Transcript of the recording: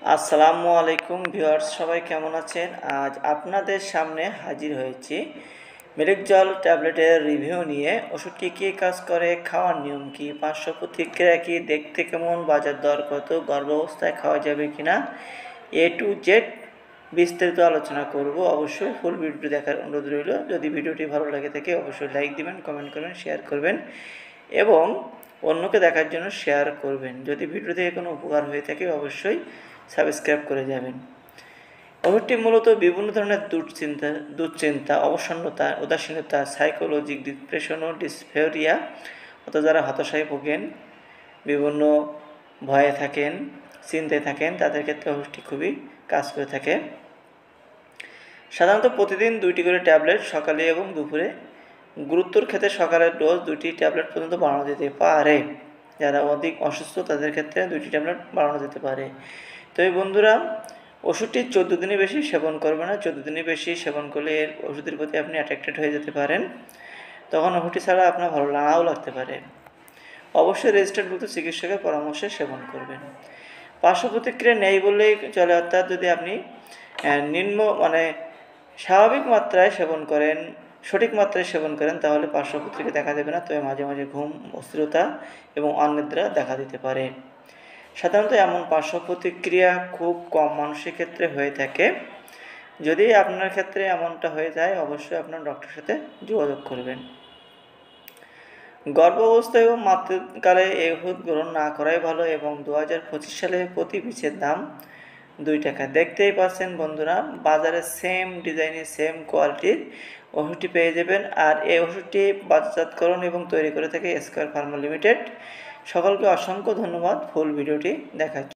আসসালামু আলাইকুম ভিউয়ার্স, সবাই কেমন আছেন? আজ আপনাদের সামনে হাজির হয়েছি মেডিকজল ট্যাবলেটের রিভিউ নিয়ে। ওষুধ কী কাজ করে, খাওয়ার নিয়ম কী, পার্শ্ব প্রতিক্রিয়া কী, দেখতে কেমন, বাজার দর কত, গর্ভাবস্থায় খাওয়া যাবে কিনা, এ টু জেড বিস্তারিত আলোচনা করব। অবশ্যই ফুল ভিডিওটি দেখার অনুরোধ রইল। যদি ভিডিওটি ভালো লাগে থাকে অবশ্যই লাইক দিবেন, কমেন্ট করবেন, শেয়ার করবেন এবং অন্যকে দেখার জন্য শেয়ার করবেন। যদি ভিডিও থেকে কোনো উপকার হয়ে থাকে অবশ্যই সাবস্ক্রাইব করে যাবেন। ওষুধটি মূলত বিভিন্ন ধরনের দুশ্চিন্তা, অবসন্নতা, উদাসীনতা, সাইকোলজিক ডিপ্রেশন ও ডিসফেরিয়া অর্থাৎ যারা হতাশায় ভোগেন, বিভিন্ন ভয়ে থাকেন, চিন্তায় থাকেন, তাদের ক্ষেত্রে ওষুধটি খুবই কাজ করে থাকে। সাধারণত প্রতিদিন 2টি করে ট্যাবলেট সকালে এবং দুপুরে। গুরুত্বর ক্ষেত্রে সকালের ডোজ 2টি ট্যাবলেট পর্যন্ত বাড়ানো যেতে পারে। যারা অধিক অসুস্থ তাদের ক্ষেত্রে 2টি ট্যাবলেট বাড়ানো যেতে পারে। তো এই বন্ধুরা, ওষুধটি 14 দিনের বেশি সেবন করবে না। 14 দিনের বেশি সেবন করলে এর ওষুধের প্রতি আপনি অ্যাট্রাক্টেড হয়ে যেতে পারেন। তখন ওষুধটি ছাড়া আপনার ভালো নাও লাগতে পারে। অবশ্যই রেজিস্টার্ডভুক্ত চিকিৎসকের পরামর্শে সেবন করবেন। পার্শ্ব প্রতিক্রিয়া নেই বললেই চলে, অর্থাৎ যদি আপনি স্বাভাবিক মাত্রায় সেবন করেন, সঠিক মাত্রায় সেবন করেন, তাহলে পার্শ্ব প্রতিক্রিয়া দেখা দেবে না। তবে মাঝে মাঝে ঘুম, অস্থিরতা এবং অনিদ্রা দেখা দিতে পারে। সাধারণত এমন পার্শ্ব প্রতিক্রিয়া খুব কম মানুষের ক্ষেত্রে হয়ে থাকে। যদি আপনার ক্ষেত্রে এমনটা হয়ে যায় অবশ্যই আপনার ডক্টরের সাথে যোগাযোগ করবেন। গর্ভাবস্থায় এবং মাতৃকালে এই ওষুধ গ্রহণ না করাই ভালো এবং 2025 সালে প্রতি পিসের দাম 2 টাকা। দেখতেই পাচ্ছেন বন্ধুরা, বাজারে সেম ডিজাইনের সেম কোয়ালিটির ওষুধটি পেয়ে যাবেন। আর এই ওষুধটি বাজারজাতকরণ এবং তৈরি করে থাকে স্কয়ার ফার্মা লিমিটেড। সকলকে অসংখ্য ধন্যবাদ ফুল ভিডিওটি দেখার জন্য।